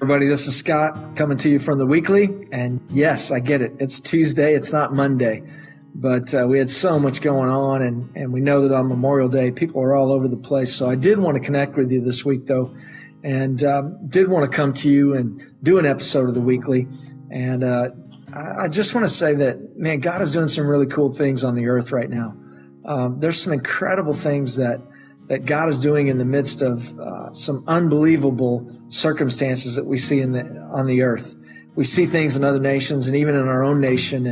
Everybody, this is Scott coming to you from the Weekly. And yes, I get it. It's Tuesday. It's not Monday. But we had so much going on, and we know that on Memorial Day, people are all over the place. So I did want to connect with you this week, though, and did want to come to you and do an episode of the Weekly. And I just want to say that, man, God is doing some really cool things on the earth right now. There's some incredible things that God is doing in the midst of some unbelievable circumstances that we see on the earth. We see things in other nations and even in our own nation.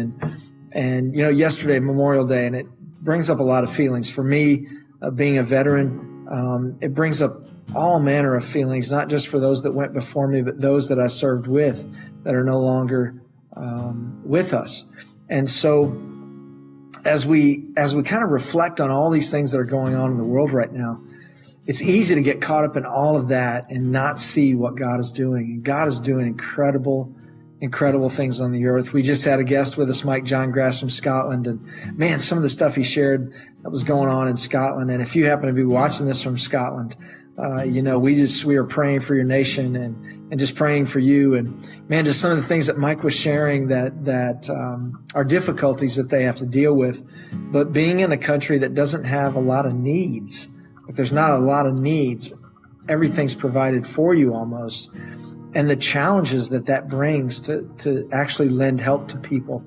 And you know, yesterday, Memorial Day, and it brings up a lot of feelings. For me, being a veteran, it brings up all manner of feelings, not just for those that went before me, but those that I served with that are no longer with us. And so as we kind of reflect on all these things that are going on in the world right now, it's easy to get caught up in all of that and not see what God is doing. And God is doing incredible things on the earth. We just had a guest with us, Mike John Grass from Scotland, and man, some of the stuff he shared that was going on in Scotland. And if you happen to be watching this from Scotland, you know, we are praying for your nation and just praying for you. And man, just some of the things that Mike was sharing that are difficulties that they have to deal with. But being in a country that doesn't have a lot of needs, like there's not a lot of needs, everything's provided for you almost. And the challenges that brings to actually lend help to people.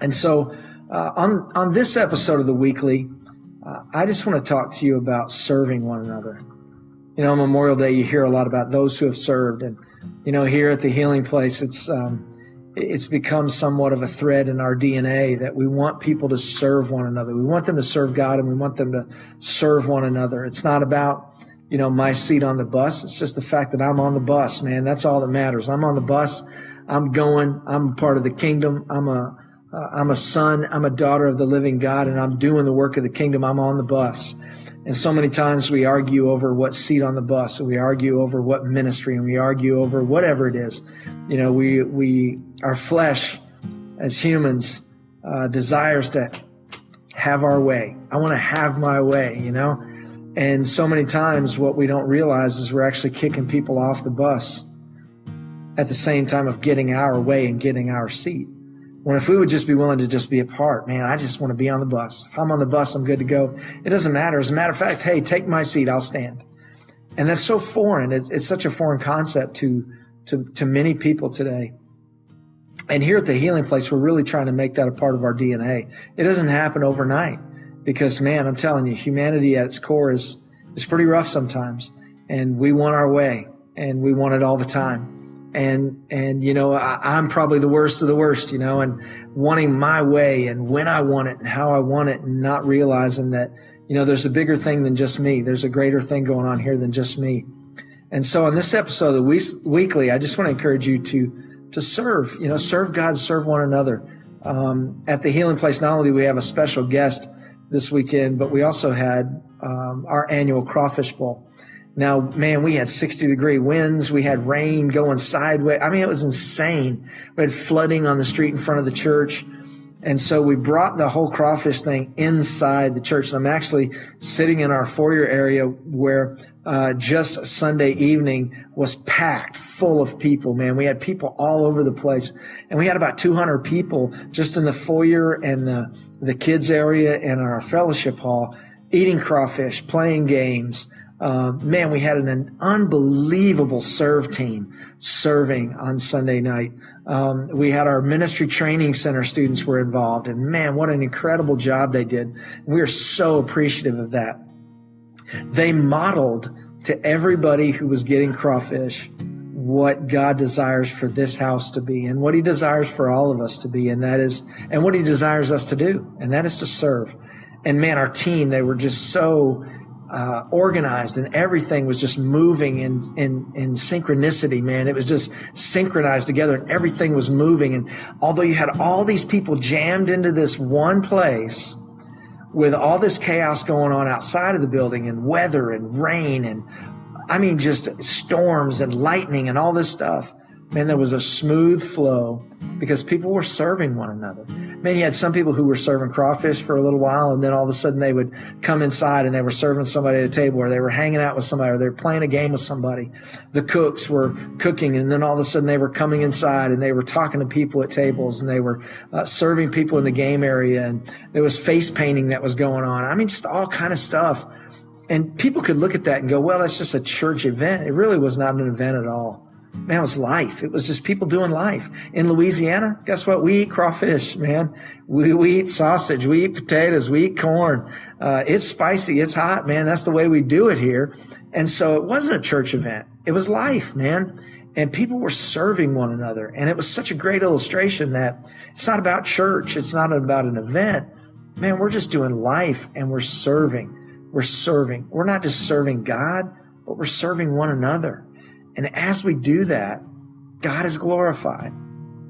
And so on this episode of the Weekly, I just want to talk to you about serving one another. You know, on Memorial Day, you hear a lot about those who have served. And, you know, here at the Healing Place, it's become somewhat of a thread in our DNA that we want people to serve one another. We want them to serve God, and we want them to serve one another. It's not about, you know, my seat on the bus. It's just the fact that I'm on the bus, man. That's all that matters. I'm on the bus. I'm going. I'm a part of the kingdom. I'm a son. I'm a daughter of the living God, and I'm doing the work of the kingdom. I'm on the bus. And so many times we argue over what seat on the bus, and we argue over what ministry, and we argue over whatever it is. You know, our flesh as humans desires to have our way. I want to have my way, you know. And so many times what we don't realize is we're actually kicking people off the bus at the same time of getting our way and getting our seat. When if we would just be willing to just be a part, man, I just want to be on the bus. If I'm on the bus, I'm good to go. It doesn't matter. As a matter of fact, hey, take my seat, I'll stand. And that's so foreign. It's such a foreign concept to many people today. And here at the Healing Place, we're really trying to make that a part of our DNA. It doesn't happen overnight. Because, man, I'm telling you, humanity at its core is pretty rough sometimes. And we want our way, and we want it all the time. And you know, I'm probably the worst of the worst, you know, and wanting my way and when I want it and how I want it, and not realizing that, you know, there's a bigger thing than just me. There's a greater thing going on here than just me. And so on this episode of the Weekly, I just want to encourage you to serve, you know, serve God, serve one another. At the Healing Place, not only do we have a special guest this weekend, but we also had our annual Crawfish Bowl. Now, man, we had 60-degree winds. We had rain going sideways. I mean, it was insane. We had flooding on the street in front of the church. And so we brought the whole crawfish thing inside the church. And I'm actually sitting in our foyer area where just Sunday evening was packed full of people, man. We had people all over the place. And we had about 200 people just in the foyer and the kids area and our fellowship hall eating crawfish, playing games. Man, we had an unbelievable serve team serving on Sunday night. We had our ministry training center students were involved, and man, what an incredible job they did. We are so appreciative of that. They modeled to everybody who was getting crawfish what God desires for this house to be and what he desires for all of us to be, and what he desires us to do, and that is to serve. And man, our team, they were just so organized, and everything was just moving in synchronicity, man. It was just synchronized together, and everything was moving. And although you had all these people jammed into this one place with all this chaos going on outside of the building, and weather and rain, and I mean, just storms and lightning and all this stuff, Man, there was a smooth flow because people were serving one another. Man, you had some people who were serving crawfish for a little while, and then all of a sudden they would come inside and they were serving somebody at a table, or they were hanging out with somebody, or they were playing a game with somebody. The cooks were cooking, and then all of a sudden they were coming inside and they were talking to people at tables, and they were serving people in the game area, and there was face painting that was going on. I mean, just all kind of stuff. And people could look at that and go, well, that's just a church event. It really was not an event at all. Man, it was life. It was just people doing life. In Louisiana, guess what? We eat crawfish, man. We eat sausage. We eat potatoes. We eat corn. It's spicy. It's hot, man. That's the way we do it here. And so it wasn't a church event. It was life, man. And people were serving one another. And it was such a great illustration that it's not about church. It's not about an event. Man, we're just doing life and we're serving. We're serving. We're not just serving God, but we're serving one another. And as we do that, God is glorified.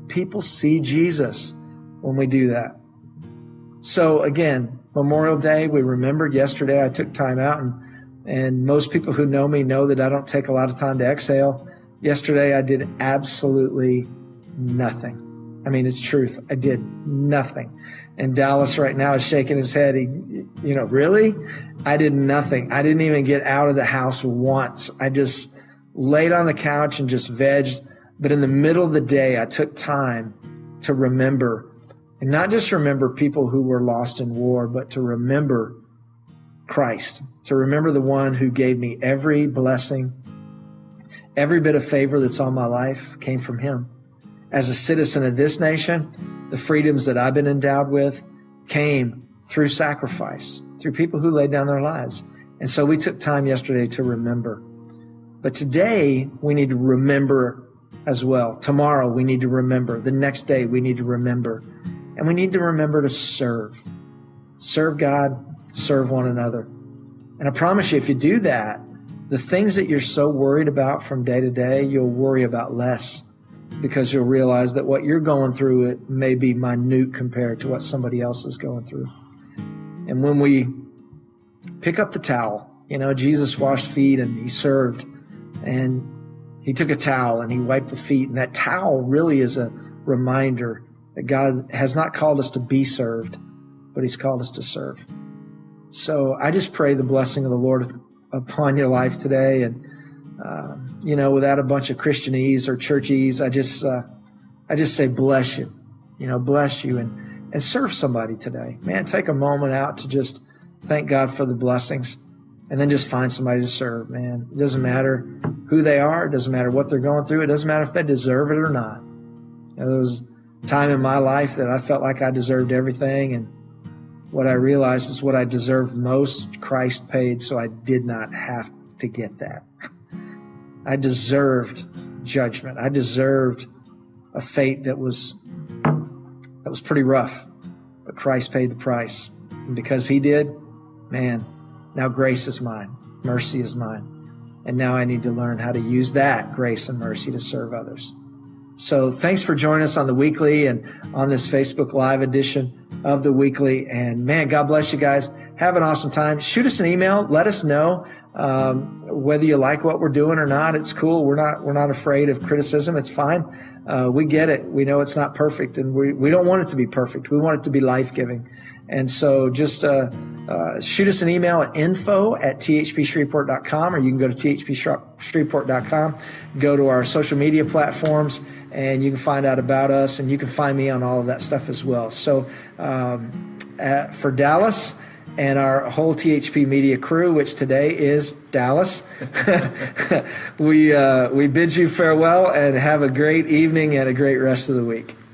People see Jesus when we do that. So again, Memorial Day, we remembered yesterday. I took time out, and most people who know me know that I don't take a lot of time to exhale. Yesterday, I did absolutely nothing. I mean, it's truth. I did nothing. And Dallas right now is shaking his head. Really? I did nothing. I didn't even get out of the house once. I just laid on the couch and just vegged. But in the middle of the day, I took time to remember, and not just remember people who were lost in war, but to remember Christ, to remember the one who gave me every blessing, every bit of favor that's on my life came from him. As a citizen of this nation, the freedoms that I've been endowed with came through sacrifice, through people who laid down their lives. And so we took time yesterday to remember. But today, we need to remember as well. Tomorrow, we need to remember. The next day, we need to remember. And we need to remember to serve. Serve God, serve one another. And I promise you, if you do that, the things that you're so worried about from day to day, you'll worry about less, because you'll realize that what you're going through, it may be minute compared to what somebody else is going through. And when we pick up the towel, Jesus washed feet and he served. And he took a towel and he wiped the feet. And that towel really is a reminder that God has not called us to be served, but he's called us to serve. So I just pray the blessing of the Lord upon your life today. And, without a bunch of Christianese or churchese, I just say, bless you, bless you and serve somebody today. Man, take a moment out to just thank God for the blessings. And then just find somebody to serve, man. It doesn't matter who they are. It doesn't matter what they're going through. It doesn't matter if they deserve it or not. There was a time in my life that I felt like I deserved everything. And what I realized is what I deserved most, Christ paid, so I did not have to get that. I deserved judgment. I deserved a fate that was pretty rough. But Christ paid the price. And because he did, man, now grace is mine, mercy is mine. And now I need to learn how to use that grace and mercy to serve others. So thanks for joining us on the Weekly and on this Facebook Live edition of the Weekly. And man, God bless you guys. Have an awesome time. Shoot us an email. Let us know whether you like what we're doing or not. It's cool. We're not afraid of criticism. It's fine. We get it. We know it's not perfect, and we don't want it to be perfect. We want it to be life-giving. And so just shoot us an email at info@thpshreveport.com, or you can go to thpshreveport.com, go to our social media platforms, and you can find out about us, and you can find me on all of that stuff as well. So for Dallas and our whole THP Media crew, which today is Dallas, we bid you farewell and have a great evening and a great rest of the week.